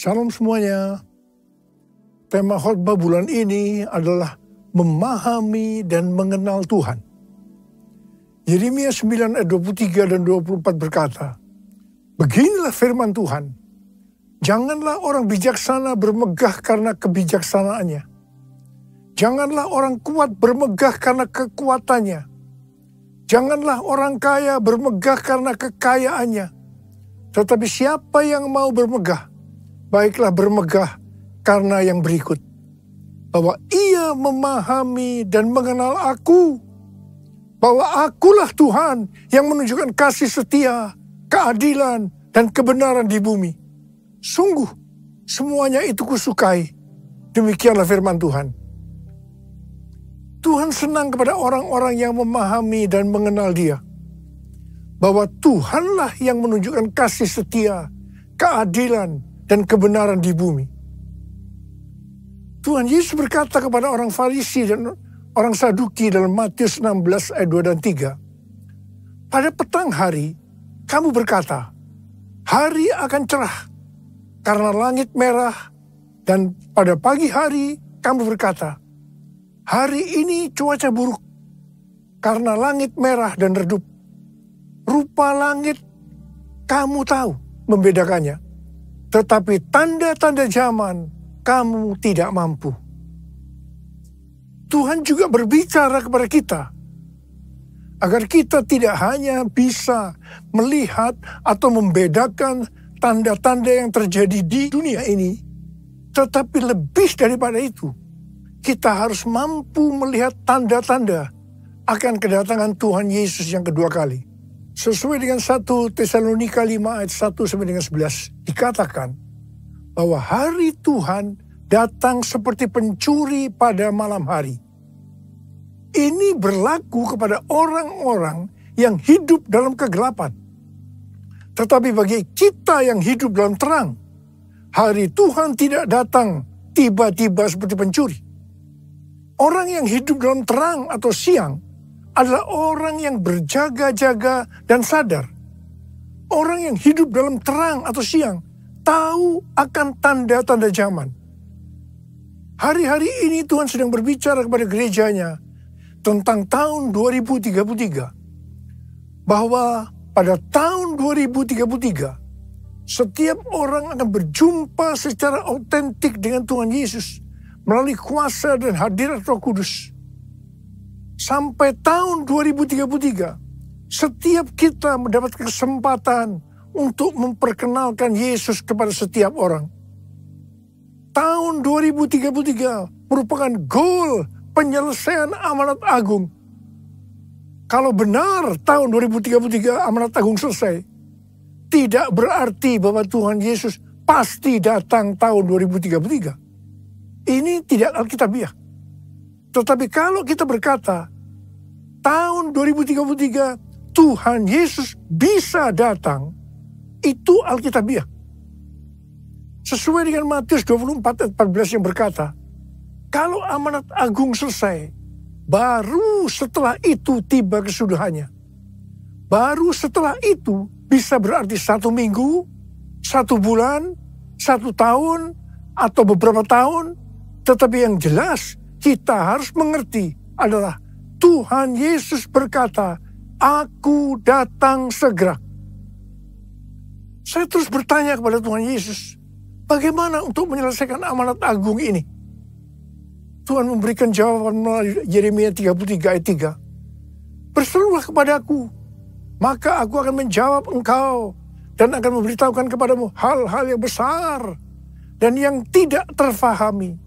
Salam semuanya. Tema khotbah bulan ini adalah memahami dan mengenal Tuhan. Yeremia 9 ayat 23 dan 24 berkata, "Beginilah firman Tuhan, janganlah orang bijaksana bermegah karena kebijaksanaannya. Janganlah orang kuat bermegah karena kekuatannya. Janganlah orang kaya bermegah karena kekayaannya. Tetapi siapa yang mau bermegah, baiklah bermegah karena yang berikut, bahwa ia memahami dan mengenal aku, bahwa akulah Tuhan yang menunjukkan kasih setia, keadilan, dan kebenaran di bumi. Sungguh, semuanya itu kusukai." Demikianlah firman Tuhan. Tuhan senang kepada orang-orang yang memahami dan mengenal Dia, bahwa Tuhanlah yang menunjukkan kasih setia, keadilan, dan kebenaran di bumi. Tuhan Yesus berkata kepada orang Farisi dan orang Saduki dalam Matius 16 ayat 2 dan 3, "Pada petang hari, kamu berkata, hari akan cerah karena langit merah, dan pada pagi hari kamu berkata, hari ini cuaca buruk karena langit merah dan redup. Rupa langit kamu tahu membedakannya, tetapi tanda-tanda zaman kamu tidak mampu." Tuhan juga berbicara kepada kita agar kita tidak hanya bisa melihat atau membedakan tanda-tanda yang terjadi di dunia ini, tetapi lebih daripada itu, kita harus mampu melihat tanda-tanda akan kedatangan Tuhan Yesus yang kedua kali. Sesuai dengan 1 Tesalonika 5 ayat 1 sampai dengan 11, dikatakan bahwa hari Tuhan datang seperti pencuri pada malam hari. Ini berlaku kepada orang-orang yang hidup dalam kegelapan. Tetapi bagi kita yang hidup dalam terang, hari Tuhan tidak datang tiba-tiba seperti pencuri. Orang yang hidup dalam terang atau siang adalah orang yang berjaga-jaga dan sadar. Orang yang hidup dalam terang atau siang tahu akan tanda-tanda zaman. Hari-hari ini Tuhan sedang berbicara kepada gerejanya tentang tahun 2033. Bahwa pada tahun 2033, setiap orang akan berjumpa secara autentik dengan Tuhan Yesus melalui kuasa dan hadirat Roh Kudus. Sampai tahun 2033, setiap kita mendapat kesempatan untuk memperkenalkan Yesus kepada setiap orang. Tahun 2033 merupakan goal penyelesaian amanat agung. Kalau benar tahun 2033 amanat agung selesai, tidak berarti bahwa Tuhan Yesus pasti datang tahun 2033. Ini tidak alkitabiah. Tetapi kalau kita berkata, tahun 2033 Tuhan Yesus bisa datang, itu alkitabiah. Sesuai dengan Matius 24 ayat 14 yang berkata, kalau amanat agung selesai, baru setelah itu tiba kesudahannya. Baru setelah itu bisa berarti 1 minggu, 1 bulan, 1 tahun, atau beberapa tahun. Tetapi yang jelas kita harus mengerti adalah Tuhan Yesus berkata, "Aku datang segera." Saya terus bertanya kepada Tuhan Yesus, bagaimana untuk menyelesaikan amanat agung ini? Tuhan memberikan jawaban melalui Yeremia 33 ayat 3. "Berserulah kepadaku, maka aku akan menjawab engkau dan akan memberitahukan kepadamu hal-hal yang besar dan yang tidak terfahami,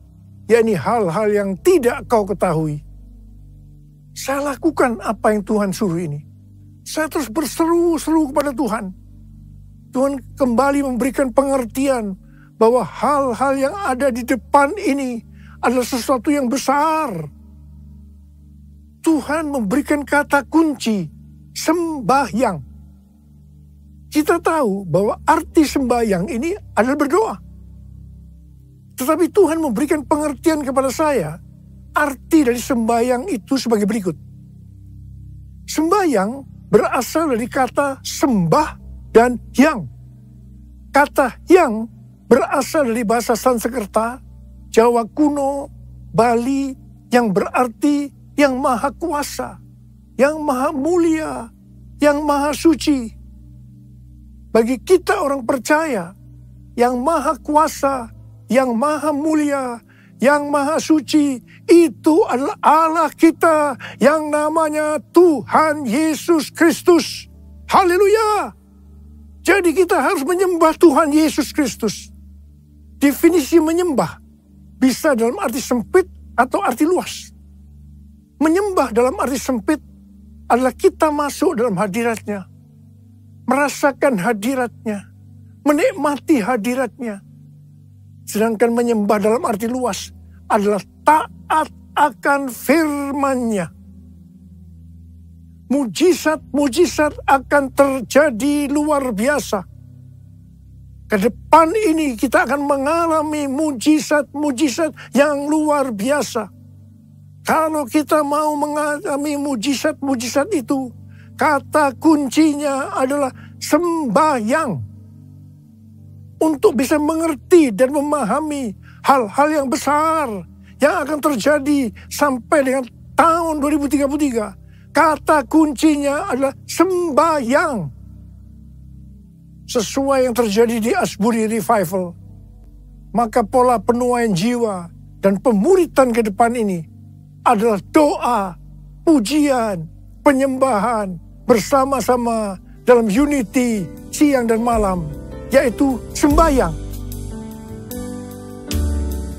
yakni hal-hal yang tidak kau ketahui." Saya lakukan apa yang Tuhan suruh ini. Saya terus berseru-seru kepada Tuhan. Tuhan kembali memberikan pengertian bahwa hal-hal yang ada di depan ini adalah sesuatu yang besar. Tuhan memberikan kata kunci, sembahyang. Kita tahu bahwa arti sembahyang ini adalah berdoa. Tetapi Tuhan memberikan pengertian kepada saya, arti dari sembahyang itu sebagai berikut. Sembahyang berasal dari kata sembah dan yang. Kata yang berasal dari bahasa Sanskerta, Jawa kuno, Bali, yang berarti yang maha kuasa, yang maha mulia, yang maha suci. Bagi kita orang percaya, yang maha kuasa, yang maha mulia, yang maha suci, itu adalah Allah kita yang namanya Tuhan Yesus Kristus. Haleluya! Jadi kita harus menyembah Tuhan Yesus Kristus. Definisi menyembah bisa dalam arti sempit atau arti luas. Menyembah dalam arti sempit adalah kita masuk dalam hadiratnya, merasakan hadiratnya, menikmati hadiratnya. Sedangkan menyembah dalam arti luas adalah taat akan firman-Nya. Mujizat-mujizat akan terjadi luar biasa. Ke depan ini kita akan mengalami mujizat-mujizat yang luar biasa. Kalau kita mau mengalami mujizat-mujizat itu, kata kuncinya adalah sembahyang. Untuk bisa mengerti dan memahami hal-hal yang besar yang akan terjadi sampai dengan tahun 2033. Kata kuncinya adalah sembahyang. Sesuai yang terjadi di Asbury Revival, maka pola penuaian jiwa dan pemuritan ke depan ini adalah doa, pujian, penyembahan bersama-sama dalam unity siang dan malam, yaitu sembahyang.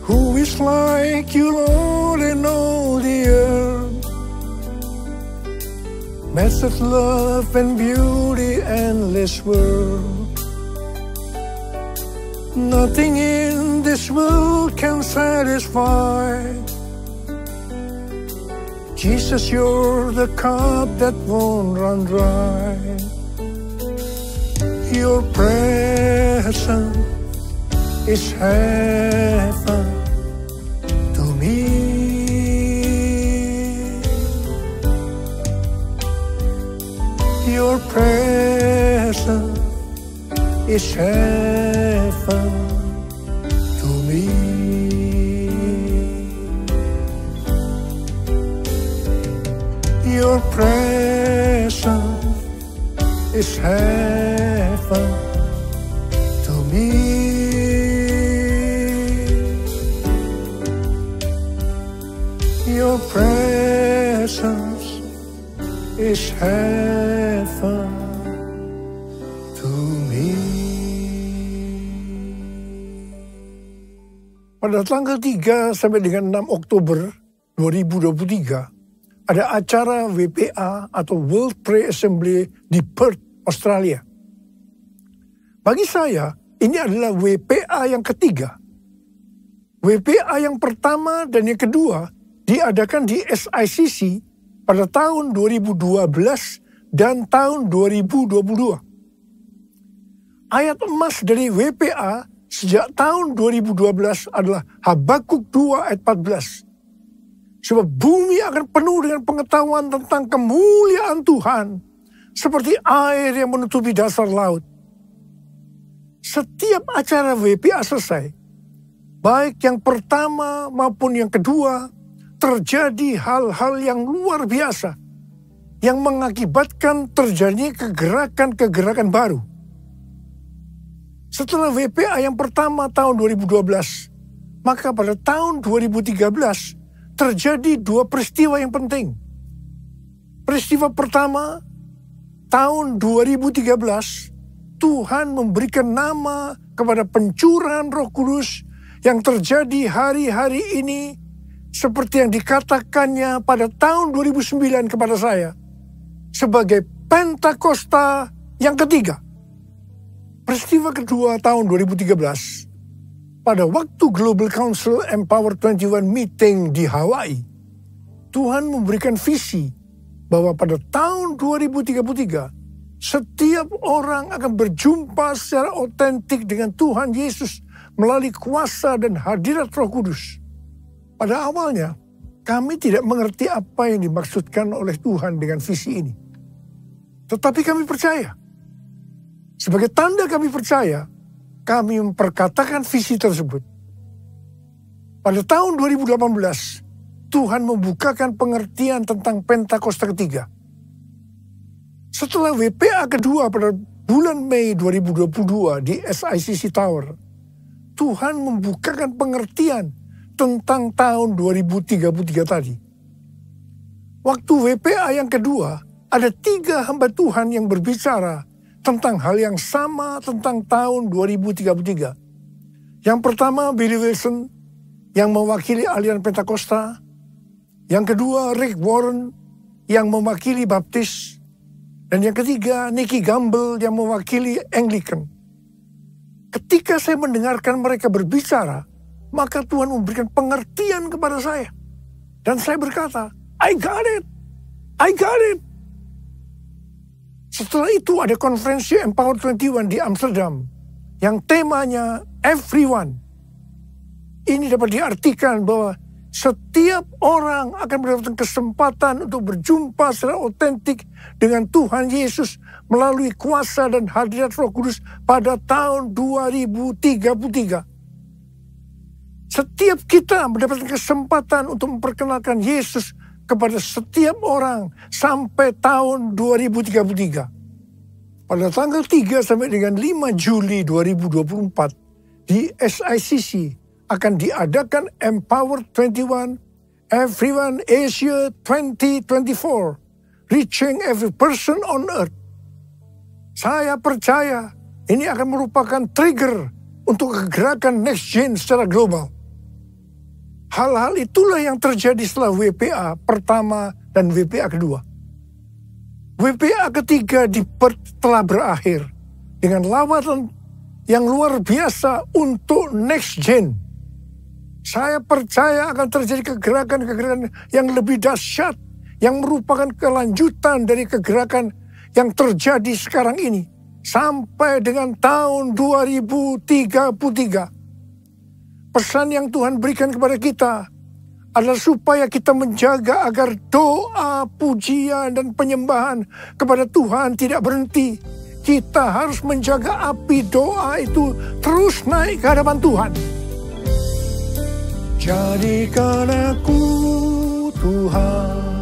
Who is like you, Lord, in all the earth? Massive love and beauty, endless world. Nothing in this world can satisfy. Jesus, you're the cup that won't run dry. Your presence is heaven to me. Your presence is heaven to me. Your presence is heaven to me. Your presence is heaven to me. Pada tanggal 3 sampai dengan 6 Oktober 2023, ada acara WPA atau World Prayer Assembly di Perth, Australia. Bagi saya, ini adalah WPA yang ketiga. WPA yang pertama dan yang kedua diadakan di SICC pada tahun 2012 dan tahun 2022. Ayat emas dari WPA sejak tahun 2012 adalah Habakuk 2 ayat 14. Sebab bumi akan penuh dengan pengetahuan tentang kemuliaan Tuhan, seperti air yang menutupi dasar laut. Setiap acara WPA selesai, baik yang pertama maupun yang kedua, terjadi hal-hal yang luar biasa, yang mengakibatkan terjadinya kegerakan-kegerakan baru. Setelah WPA yang pertama tahun 2012, maka pada tahun 2013, terjadi dua peristiwa yang penting. Peristiwa pertama, tahun 2013, Tuhan memberikan nama kepada pencurahan Roh Kudus yang terjadi hari-hari ini seperti yang dikatakannya pada tahun 2009 kepada saya sebagai Pentakosta yang ketiga. Peristiwa kedua tahun 2013, pada waktu Global Council Empower 21 meeting di Hawaii, Tuhan memberikan visi bahwa pada tahun 2033, setiap orang akan berjumpa secara otentik dengan Tuhan Yesus melalui kuasa dan hadirat Roh Kudus. Pada awalnya, kami tidak mengerti apa yang dimaksudkan oleh Tuhan dengan visi ini. Tetapi kami percaya. Sebagai tanda kami percaya, kami memperkatakan visi tersebut. Pada tahun 2018, Tuhan membukakan pengertian tentang Pentakosta ketiga. Setelah WPA kedua pada bulan Mei 2022 di SICC Tower, Tuhan membukakan pengertian tentang tahun 2033 tadi. Waktu WPA yang kedua, ada 3 hamba Tuhan yang berbicara tentang hal yang sama tentang tahun 2033. Yang pertama, Billy Wilson yang mewakili aliran Pentakosta. Yang kedua, Rick Warren yang mewakili Baptis. Dan yang ketiga, Nicky Gamble yang mewakili Anglican. Ketika saya mendengarkan mereka berbicara, maka Tuhan memberikan pengertian kepada saya. Dan saya berkata, I got it. I got it. Setelah itu ada konferensi Empower 21 di Amsterdam yang temanya Everyone. Ini dapat diartikan bahwa setiap orang akan mendapatkan kesempatan untuk berjumpa secara otentik dengan Tuhan Yesus melalui kuasa dan hadirat Roh Kudus pada tahun 2033. Setiap kita mendapatkan kesempatan untuk memperkenalkan Yesus kepada setiap orang sampai tahun 2033. Pada tanggal 3 sampai dengan 5 Juli 2024 di SICC akan diadakan Empower 21 Everyone Asia 2024, Reaching Every Person on Earth. Saya percaya ini akan merupakan trigger untuk kegerakan next gen secara global. Hal-hal itulah yang terjadi setelah WPA pertama dan WPA kedua. WPA ketiga di Perth telah berakhir dengan lawatan yang luar biasa untuk next gen. Saya percaya akan terjadi kegerakan-kegerakan yang lebih dahsyat yang merupakan kelanjutan dari kegerakan yang terjadi sekarang ini sampai dengan tahun 2033. Pesan yang Tuhan berikan kepada kita adalah supaya kita menjaga agar doa, pujian, dan penyembahan kepada Tuhan tidak berhenti. Kita harus menjaga api doa itu terus naik ke hadapan Tuhan. Jadikan aku, Tuhan,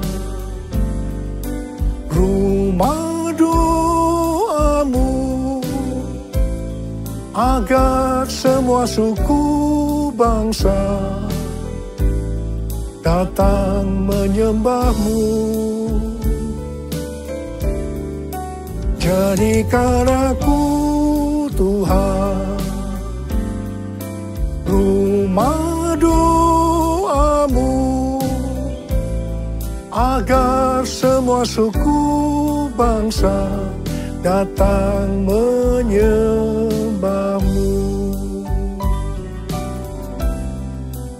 rumah doamu, agar semua suku bangsa datang menyembahmu. Jadikan aku, Tuhan, rumah doamu, agar semua suku bangsa datang menyembahmu.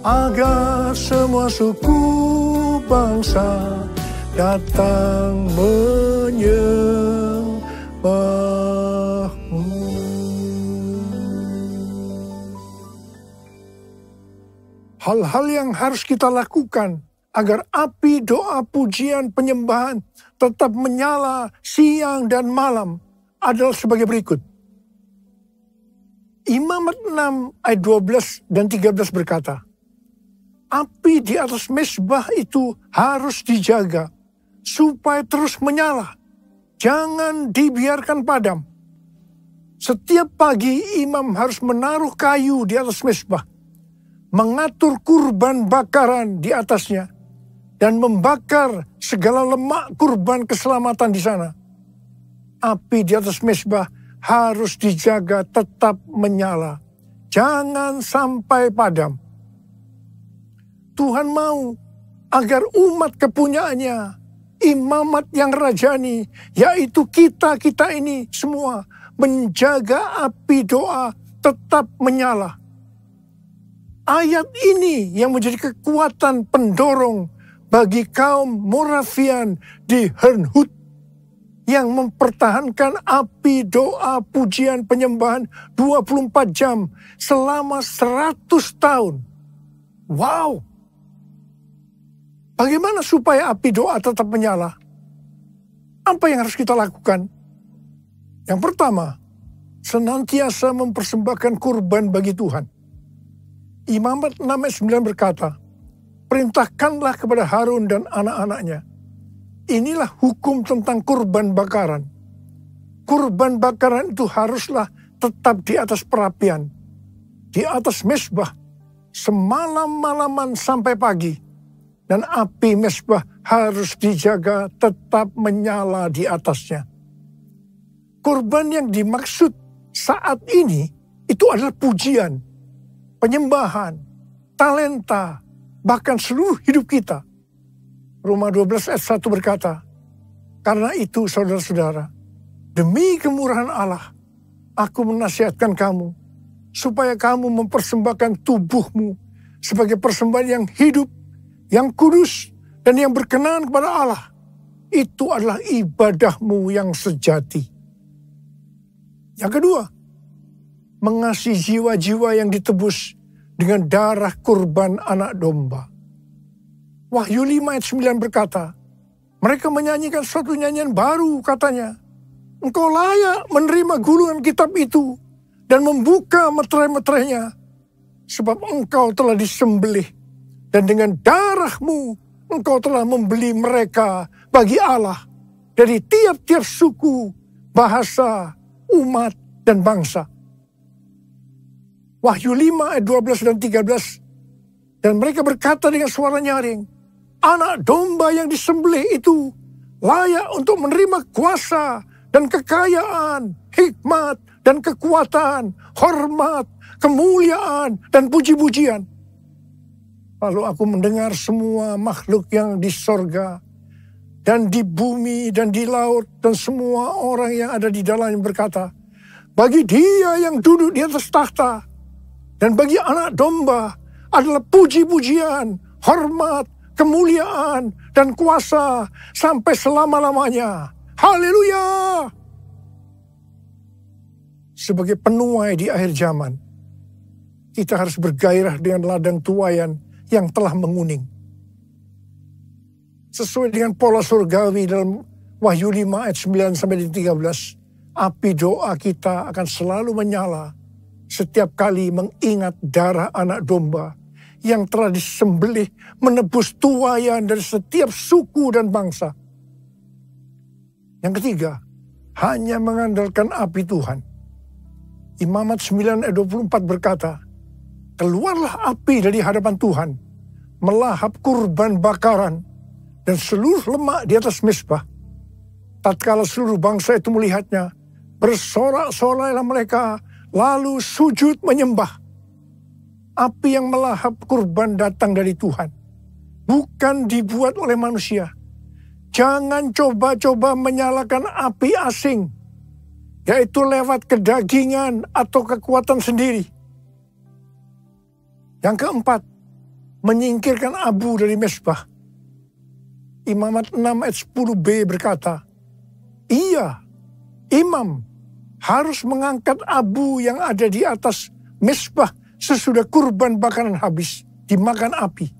Agar semua suku bangsa datang menyembahmu. Hal-hal yang harus kita lakukan agar api doa, pujian, penyembahan tetap menyala siang dan malam adalah sebagai berikut. Imamat 6 ayat 12 dan 13 berkata, api di atas mezbah itu harus dijaga supaya terus menyala. Jangan dibiarkan padam. Setiap pagi imam harus menaruh kayu di atas mezbah, mengatur kurban bakaran di atasnya, dan membakar segala lemak kurban keselamatan di sana. Api di atas mezbah harus dijaga tetap menyala. Jangan sampai padam. Tuhan mau agar umat kepunyaannya, imamat yang rajani, yaitu kita ini semua, menjaga api doa tetap menyala. Ayat ini yang menjadi kekuatan pendorong bagi kaum Moravian di Herrnhut yang mempertahankan api doa, pujian, penyembahan 24 jam selama 100 tahun. Wow! Bagaimana supaya api doa tetap menyala? Apa yang harus kita lakukan? Yang pertama, senantiasa mempersembahkan kurban bagi Tuhan. Imamat 6 ayat 9 berkata, perintahkanlah kepada Harun dan anak-anaknya. Inilah hukum tentang kurban bakaran. Kurban bakaran itu haruslah tetap di atas perapian, di atas mezbah, semalam-malaman sampai pagi. Dan api mezbah harus dijaga tetap menyala di atasnya. Kurban yang dimaksud saat ini itu adalah pujian, penyembahan, talenta, bahkan seluruh hidup kita. Roma 12 ayat 1 berkata, karena itu saudara-saudara, demi kemurahan Allah, aku menasihatkan kamu, supaya kamu mempersembahkan tubuhmu sebagai persembahan yang hidup, yang kudus, dan yang berkenan kepada Allah. Itu adalah ibadahmu yang sejati. Yang kedua, mengasihi jiwa-jiwa yang ditebus dengan darah kurban anak domba. Wahyu 5 ayat 9 berkata, mereka menyanyikan suatu nyanyian baru, katanya, engkau layak menerima gulungan kitab itu dan membuka meterai-meterainya, sebab engkau telah disembelih, dan dengan darahmu engkau telah membeli mereka bagi Allah dari tiap-tiap suku, bahasa, umat, dan bangsa. Wahyu 5 ayat 12 dan 13. Dan mereka berkata dengan suara nyaring, anak domba yang disembelih itu layak untuk menerima kuasa dan kekayaan, hikmat dan kekuatan, hormat, kemuliaan, dan puji-pujian. Lalu aku mendengar semua makhluk yang di sorga, dan di bumi, dan di laut, dan semua orang yang ada di dalamnya berkata, bagi dia yang duduk di atas tahta, dan bagi anak domba adalah puji-pujian, hormat, kemuliaan, dan kuasa sampai selama-lamanya. Haleluya! Sebagai penuai di akhir zaman, kita harus bergairah dengan ladang tuaian yang telah menguning. Sesuai dengan pola surgawi dalam Wahyu 5 ayat 9 sampai 13, api doa kita akan selalu menyala setiap kali mengingat darah anak domba yang telah disembelih menebus tuaian dari setiap suku dan bangsa. Yang ketiga, hanya mengandalkan api Tuhan. Imamat 9 ayat 24 berkata, keluarlah api dari hadapan Tuhan, melahap kurban bakaran, dan seluruh lemak di atas mezbah. Tatkala seluruh bangsa itu melihatnya, bersorak-soraklah mereka, lalu sujud menyembah. Api yang melahap kurban datang dari Tuhan, bukan dibuat oleh manusia. Jangan coba-coba menyalakan api asing, yaitu lewat kedagingan atau kekuatan sendiri. Yang keempat, menyingkirkan abu dari mezbah. Imamat 6 ayat 10b berkata, iya, imam harus mengangkat abu yang ada di atas mezbah sesudah kurban bakaran habis dimakan api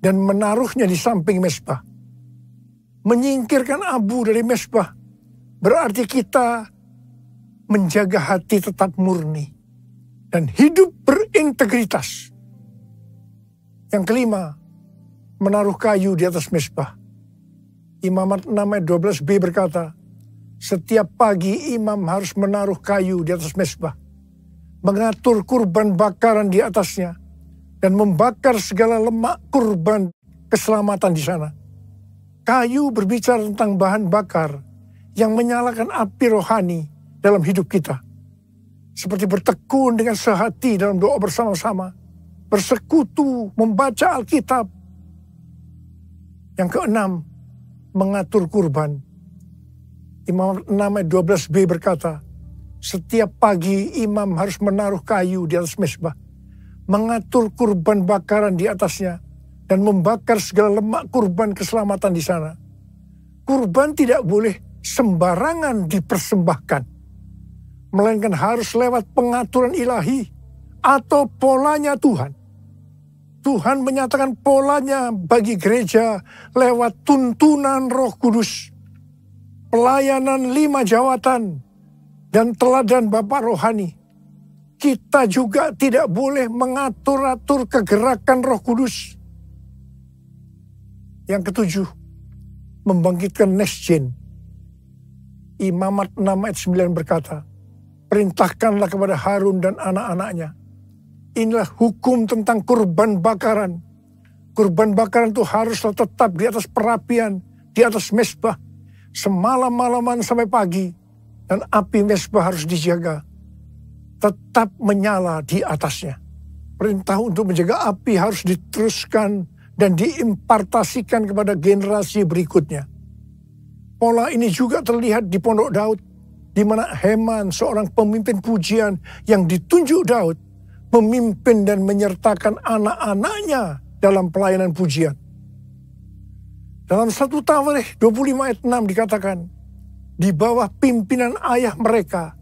dan menaruhnya di samping mezbah. Menyingkirkan abu dari mezbah berarti kita menjaga hati tetap murni dan hidup berintegritas. Yang kelima, menaruh kayu di atas mezbah. Imamat 6 ayat 12b berkata, setiap pagi imam harus menaruh kayu di atas mezbah, mengatur kurban bakaran di atasnya, dan membakar segala lemak kurban keselamatan di sana. Kayu berbicara tentang bahan bakar yang menyalakan api rohani dalam hidup kita. Seperti bertekun dengan sehati dalam doa bersama-sama, bersekutu, membaca Alkitab. Yang keenam, mengatur kurban. Imam 6 ayat 12b berkata, setiap pagi imam harus menaruh kayu di atas mezbah, mengatur kurban bakaran di atasnya, dan membakar segala lemak kurban keselamatan di sana. Kurban tidak boleh sembarangan dipersembahkan, melainkan harus lewat pengaturan ilahi atau polanya Tuhan. Tuhan menyatakan polanya bagi gereja lewat tuntunan Roh Kudus, pelayanan 5 jawatan, dan teladan Bapa rohani, kita juga tidak boleh mengatur-atur kegerakan Roh Kudus. Yang ketujuh, membangkitkan next gen. Imamat 6 ayat 9 berkata, perintahkanlah kepada Harun dan anak-anaknya. Inilah hukum tentang kurban bakaran. Kurban bakaran itu haruslah tetap di atas perapian, di atas mezbah, semalam-malaman sampai pagi. Dan api mezbah harus dijaga, tetap menyala di atasnya. Perintah untuk menjaga api harus diteruskan dan diimpartasikan kepada generasi berikutnya. Pola ini juga terlihat di Pondok Daud, di mana Heman, seorang pemimpin pujian yang ditunjuk Daud, memimpin dan menyertakan anak-anaknya dalam pelayanan pujian. Dalam 1 Tawarikh 25 ayat 6 dikatakan, di bawah pimpinan ayah mereka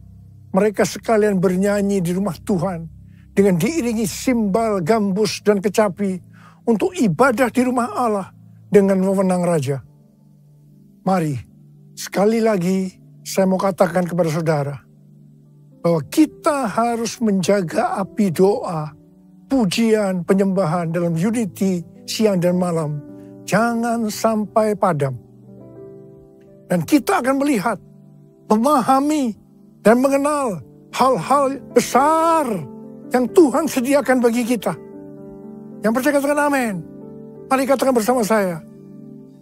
sekalian bernyanyi di rumah Tuhan dengan diiringi simbal, gambus, dan kecapi untuk ibadah di rumah Allah dengan wewenang raja. Mari, sekali lagi saya mau katakan kepada saudara bahwa kita harus menjaga api doa, pujian, penyembahan dalam unity siang dan malam. Jangan sampai padam. Dan kita akan melihat, memahami, dan mengenal hal-hal besar yang Tuhan sediakan bagi kita. Yang percaya katakan amin. Mari katakan bersama saya.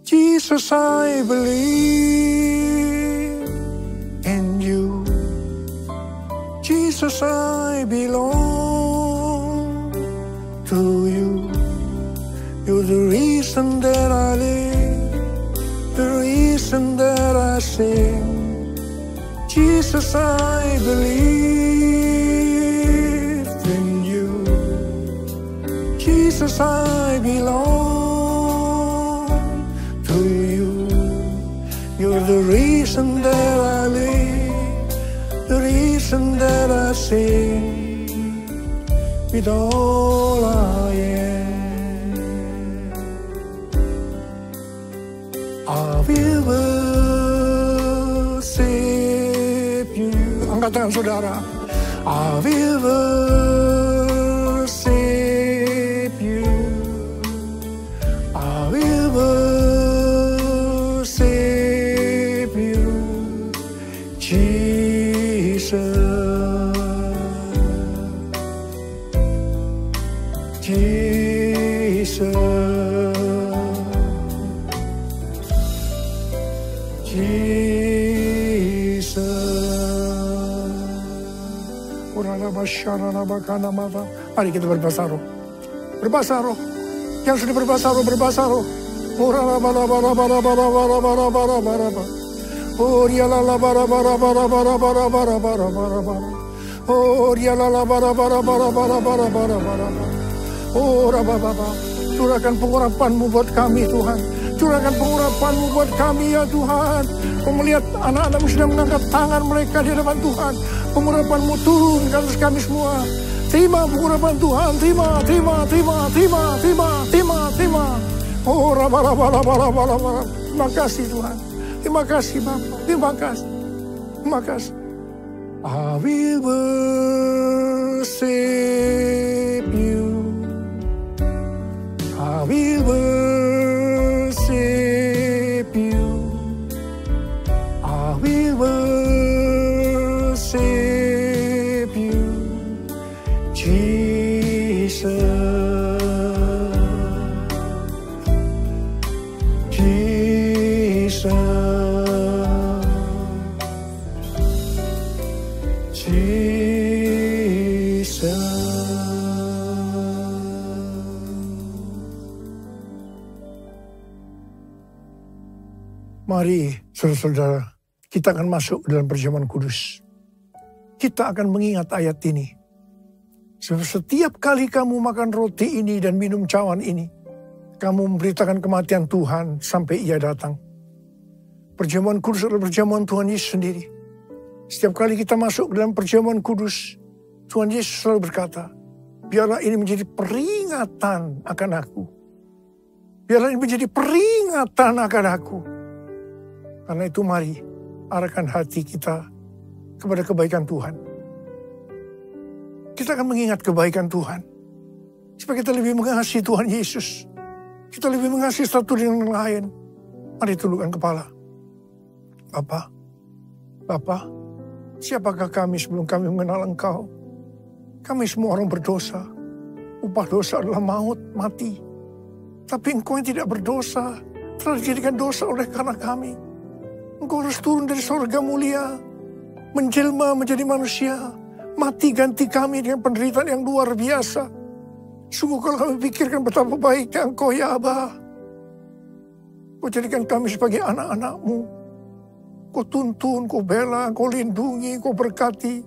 Jesus, I believe in you. Jesus, I belong to you. You're the reason that I live, the reason that I sing. Jesus, I believe in you. Jesus, I belong to you. You're the reason that I live, the reason that I sing. With all I am, I will worship you. Angkat tangan saudara. I will worship you. I will worship you, Jesus. Jesus. Mari kita berbahasa roh. Berbahasa roh. Yang sudah berbahasa roh, berbahasa roh. Curahkan pengurapan-Mu buat kami, Tuhan. Curahkan pengurapan-Mu buat kami, ya Tuhan. Kau melihat anak-anak-Mu sudah mengangkat tangan mereka di hadapan Tuhan. Pengurapan-Mu turun ke atas kami semua. Terima pengurapan Tuhan, terima. Oh, raba. Terima kasih Tuhan. Terima kasih Bapa. Terima kasih. Terima kasih. I will worship you. I will worship you. I will worship you, Jesus. Jesus. Jesus. Mari, saudara-saudara, kita akan masuk dalam perjamuan kudus. Kita akan mengingat ayat ini. Setiap kali kamu makan roti ini dan minum cawan ini, kamu memberitakan kematian Tuhan sampai Ia datang. Perjamuan kudus adalah perjamuan Tuhan Yesus sendiri. Setiap kali kita masuk dalam perjamuan kudus, Tuhan Yesus selalu berkata, biarlah ini menjadi peringatan akan aku. Biarlah ini menjadi peringatan akan aku. Karena itu mari arahkan hati kita kepada kebaikan Tuhan. Kita akan mengingat kebaikan Tuhan. Supaya kita lebih mengasihi Tuhan Yesus. Kita lebih mengasihi satu dengan yang lain. Mari tundukkan kepala. Bapa, siapakah kami sebelum kami mengenal Engkau? Kami semua orang berdosa. Upah dosa adalah maut, mati. Tapi Engkau yang tidak berdosa telah dijadikan dosa oleh karena kami. Engkau harus turun dari sorga mulia, menjelma menjadi manusia, mati ganti kami dengan penderitaan yang luar biasa. Sungguh kalau kami pikirkan betapa baiknya Engkau ya Aba. Kau jadikan kami sebagai anak-anak-Mu. Kau tuntun, Kau bela, Kau lindungi, Kau berkati.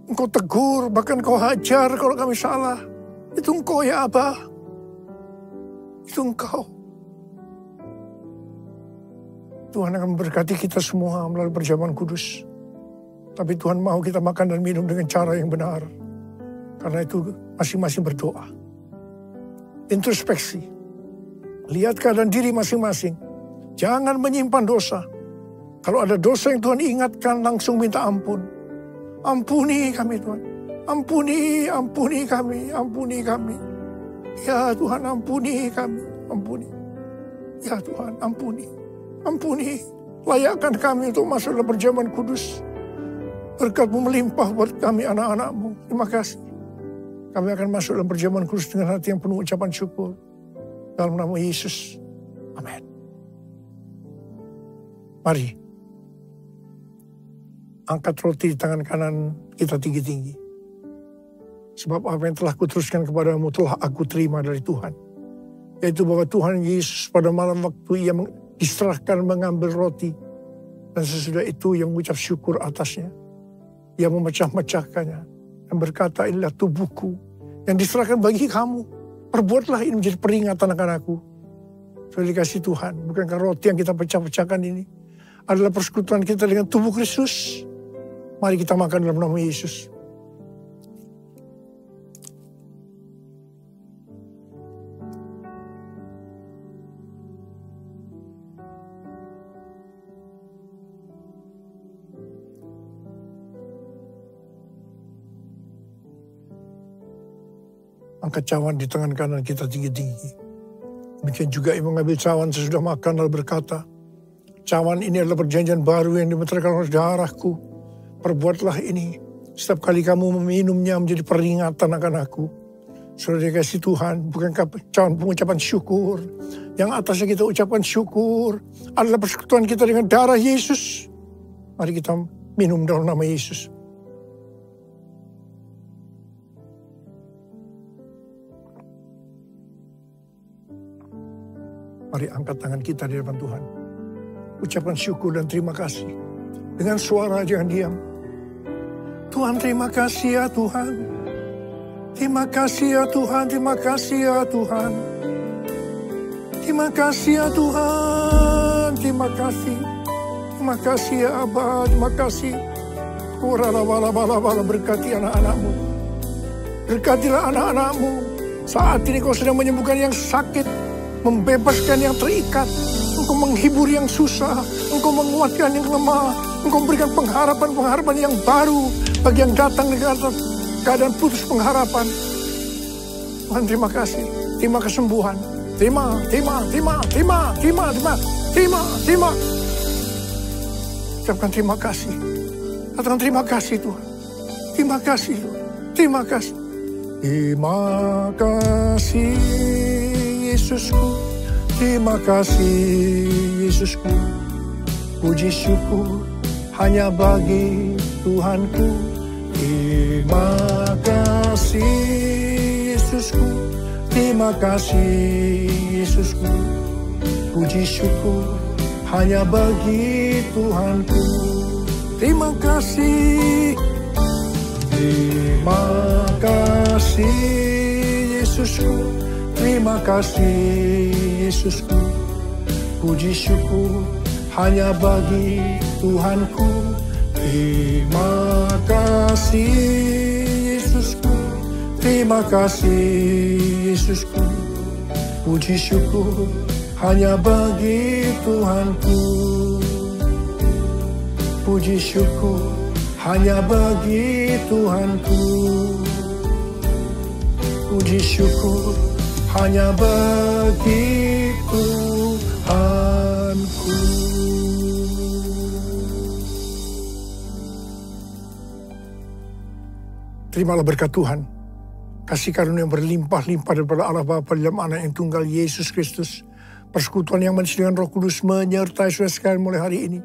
Engkau tegur, bahkan Kau hajar kalau kami salah. Itu Engkau ya Aba. Itu Engkau. Tuhan akan memberkati kita semua melalui perjamuan kudus. Tapi Tuhan mau kita makan dan minum dengan cara yang benar. Karena itu masing-masing berdoa. Introspeksi. Lihat keadaan diri masing-masing. Jangan menyimpan dosa. Kalau ada dosa yang Tuhan ingatkan, langsung minta ampun. Ampuni kami Tuhan. Ampuni kami. Ya Tuhan, ampuni kami. Ampuni. Ya Tuhan, ampuni. Layakkan kami untuk masuk dalam perjamuan kudus. Berkat-Mu melimpah buat kami anak-anak-Mu. Terima kasih. Kami akan masuk dalam perjamuan kudus dengan hati yang penuh ucapan syukur. Dalam nama Yesus. Amin. Mari. Angkat roti di tangan kanan kita tinggi-tinggi. Sebab apa yang telah kuteruskan kepadamu telah aku terima dari Tuhan. Yaitu bahwa Tuhan Yesus pada malam waktu Ia diserahkan mengambil roti. Dan sesudah itu Ia mengucap syukur atasnya. Ia memecah-mecahkannya. Dan berkata, inilah tubuhku yang diserahkan bagi kamu. Perbuatlah ini menjadi peringatan akan aku. Sudah dikasih Tuhan. Bukankah roti yang kita pecah-pecahkan ini adalah persekutuan kita dengan tubuh Kristus. Mari kita makan dalam nama Yesus. Angkat cawan di tangan kanan kita tinggi-tinggi. Demikian juga Ia mengambil cawan sesudah makan lalu berkata, cawan ini adalah perjanjian baru yang dimeterkan oleh darahku. Perbuatlah ini setiap kali kamu meminumnya menjadi peringatan akan aku. Sudah dikasih Tuhan, bukankah cawan pengucapan syukur? Yang atasnya kita ucapkan syukur adalah persekutuan kita dengan darah Yesus. Mari kita minum dalam nama Yesus. Mari angkat tangan kita di depan Tuhan. Ucapkan syukur dan terima kasih. Dengan suara jangan diam. Tuhan terima kasih ya Tuhan. Terima kasih ya Tuhan. Terima kasih ya Tuhan. Terima kasih ya Tuhan. Terima kasih. Terima kasih ya Abah. Terima kasih. Bala berkati anak-anak-Mu. Berkatilah anak-anak-Mu. Saat ini Kau sedang menyembuhkan yang sakit. Membebaskan yang terikat. Engkau menghibur yang susah. Engkau menguatkan yang lemah. Engkau memberikan pengharapan-pengharapan yang baru. Bagi yang datang dengan keadaan putus pengharapan. Tuhan terima kasih. Terima kesembuhan. Terima. Ucapkan terima kasih. Katakan terima kasih Tuhan. Terima kasih Tuhan. Terima kasih. Terima kasih Yesusku. Terima kasih Yesusku. Puji syukur hanya bagi Tuhanku. Terima kasih Yesusku. Terima kasih Yesusku. Puji syukur hanya bagi Tuhanku. Terima kasih. Terima kasih Yesusku. Terima kasih Yesusku. Puji syukur hanya bagi Tuhanku. Terima kasih Yesusku. Terima kasih Yesusku. Puji syukur hanya bagi Tuhanku. Puji syukur hanya bagi Tuhanku. Puji syukur hanya bagi Tuhanku. Terimalah berkat Tuhan, kasih karunia yang berlimpah-limpah daripada Allah Bapa dalam Anak yang tunggal Yesus Kristus, persekutuan yang manis dengan Roh Kudus menyertai saudara sekalian mulai hari ini,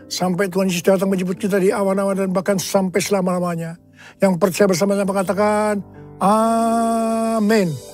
sampai Tuhan Yesus datang menjemput kita di awan-awan dan bahkan sampai selama-lamanya. Yang percaya bersama-sama katakan, Amin.